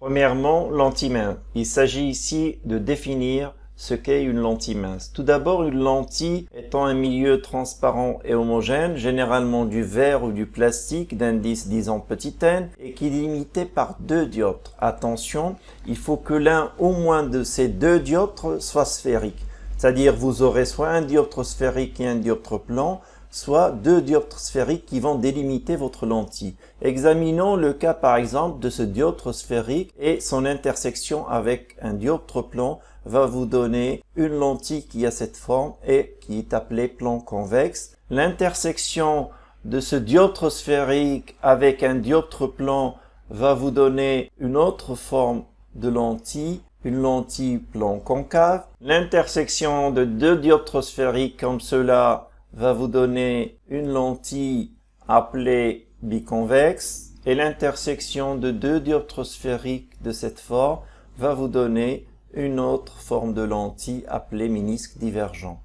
Premièrement, lentille mince. Il s'agit ici de définir ce qu'est une lentille mince. Tout d'abord, une lentille étant un milieu transparent et homogène, généralement du verre ou du plastique d'indice disons petit n, et qui est limité par deux dioptres. Attention, il faut que l'un au moins de ces deux dioptres soit sphérique. C'est-à-dire vous aurez soit un dioptre sphérique et un dioptre plan, soit deux dioptres sphériques qui vont délimiter votre lentille. Examinons le cas par exemple de ce dioptre sphérique et son intersection avec un dioptre plan va vous donner une lentille qui a cette forme et qui est appelée plan convexe. L'intersection de ce dioptre sphérique avec un dioptre plan va vous donner une autre forme de lentille, une lentille plan concave. L'intersection de deux dioptres sphériques comme cela va vous donner une lentille appelée biconvexe et l'intersection de deux dioptres sphériques de cette forme va vous donner une autre forme de lentille appelée ménisque divergent.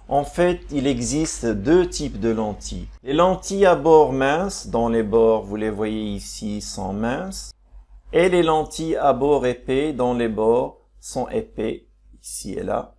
En fait, il existe deux types de lentilles. Les lentilles à bord mince, dont les bords, vous les voyez ici, sont minces, et les lentilles à bord épais, dont les bords sont épais, ici et là.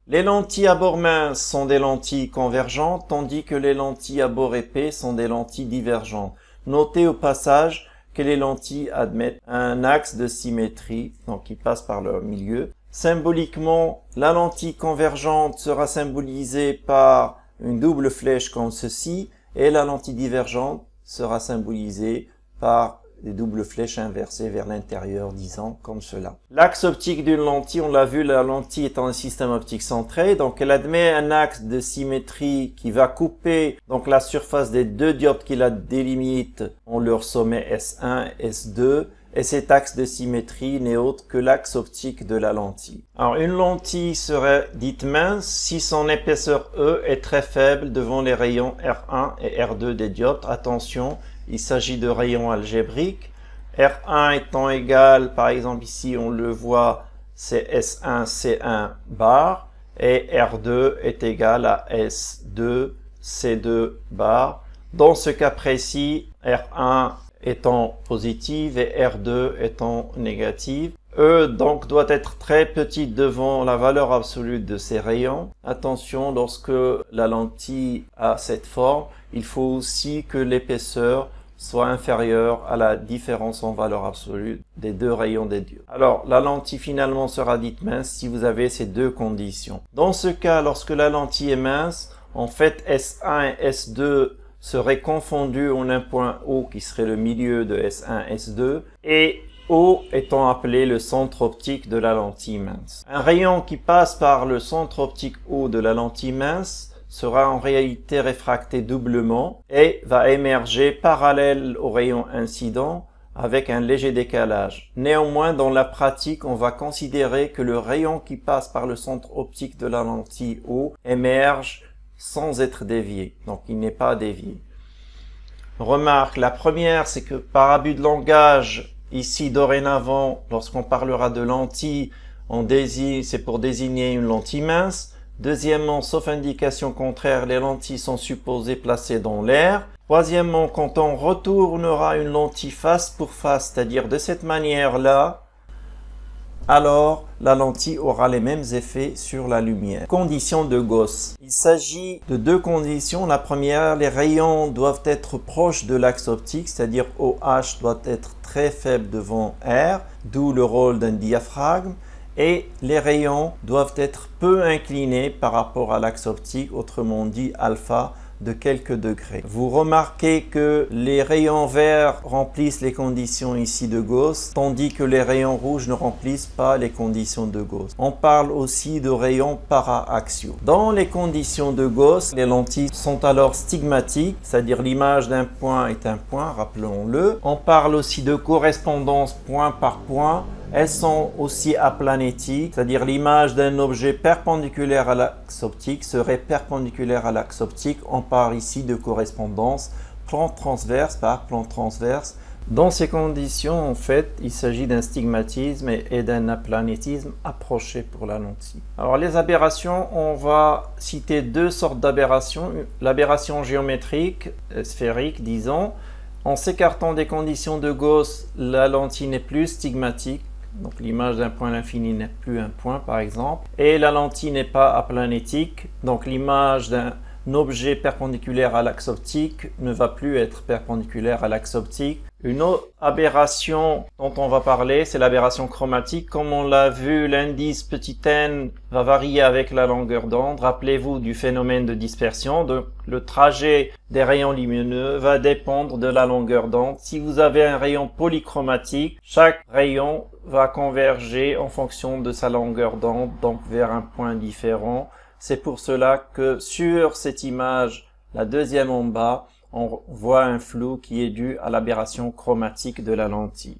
Les lentilles à bord mince sont des lentilles convergentes, tandis que les lentilles à bord épais sont des lentilles divergentes. Notez au passage que les lentilles admettent un axe de symétrie, donc qui passe par leur milieu. Symboliquement, la lentille convergente sera symbolisée par une double flèche comme ceci, et la lentille divergente sera symbolisée par des doubles flèches inversées vers l'intérieur, disons, comme cela. L'axe optique d'une lentille, on l'a vu, la lentille étant un système optique centré, donc elle admet un axe de symétrie qui va couper donc la surface des deux dioptres qui la délimitent en leur sommet S1 et S2, et cet axe de symétrie n'est autre que l'axe optique de la lentille. Alors une lentille serait dite mince si son épaisseur E est très faible devant les rayons R1 et R2 des dioptres. Attention, il s'agit de rayons algébriques. R1 étant égal, par exemple ici on le voit, c'est S1, C1 bar, et R2 est égal à S2, C2 bar. Dans ce cas précis, R1 étant positive et R2 étant négative. E donc doit être très petite devant la valeur absolue de ces rayons. Attention, lorsque la lentille a cette forme, il faut aussi que l'épaisseur soit inférieure à la différence en valeur absolue des deux rayons des dieux. Alors, la lentille finalement sera dite mince si vous avez ces deux conditions. Dans ce cas, lorsque la lentille est mince, en fait S1 et S2 seraient confondus en un point O qui serait le milieu de S1, S2, et O étant appelé le centre optique de la lentille mince. Un rayon qui passe par le centre optique O de la lentille mince sera en réalité réfracté doublement et va émerger parallèle au rayon incident avec un léger décalage. Néanmoins, dans la pratique, on va considérer que le rayon qui passe par le centre optique de la lentille O émerge sans être dévié, donc il n'est pas dévié. Remarque, la première, c'est que par abus de langage, ici dorénavant, lorsqu'on parlera de lentille, c'est pour désigner une lentille mince. Deuxièmement, sauf indication contraire, les lentilles sont supposées placées dans l'air. Troisièmement, quand on retournera une lentille face pour face, c'est-à-dire de cette manière-là, alors la lentille aura les mêmes effets sur la lumière. Conditions de Gauss. Il s'agit de deux conditions. La première, les rayons doivent être proches de l'axe optique, c'est-à-dire OH doit être très faible devant R, d'où le rôle d'un diaphragme. Et les rayons doivent être peu inclinés par rapport à l'axe optique, autrement dit alpha de quelques degrés. Vous remarquez que les rayons verts remplissent les conditions ici de Gauss, tandis que les rayons rouges ne remplissent pas les conditions de Gauss. On parle aussi de rayons paraaxiaux. Dans les conditions de Gauss, les lentilles sont alors stigmatiques, c'est-à-dire l'image d'un point est un point, rappelons-le. On parle aussi de correspondance point par point. Elles sont aussi aplanétiques, c'est-à-dire l'image d'un objet perpendiculaire à l'axe optique serait perpendiculaire à l'axe optique. On parle ici de correspondance plan transverse par plan transverse. Dans ces conditions, en fait, il s'agit d'un stigmatisme et d'un aplanétisme approché pour la lentille. Alors les aberrations, on va citer deux sortes d'aberrations. L'aberration géométrique, sphérique, disons, En s'écartant des conditions de Gauss, la lentille n'est plus stigmatique. Donc l'image d'un point à l'infini n'est plus un point par exemple. Et la lentille n'est pas aplanétique. Donc l'image d'un objet perpendiculaire à l'axe optique ne va plus être perpendiculaire à l'axe optique. Une autre aberration dont on va parler, c'est l'aberration chromatique. Comme on l'a vu, l'indice petit n va varier avec la longueur d'onde. Rappelez-vous du phénomène de dispersion. Donc, le trajet des rayons lumineux va dépendre de la longueur d'onde. Si vous avez un rayon polychromatique, chaque rayon va converger en fonction de sa longueur d'onde, donc vers un point différent. C'est pour cela que sur cette image, la deuxième en bas, on voit un flou qui est dû à l'aberration chromatique de la lentille.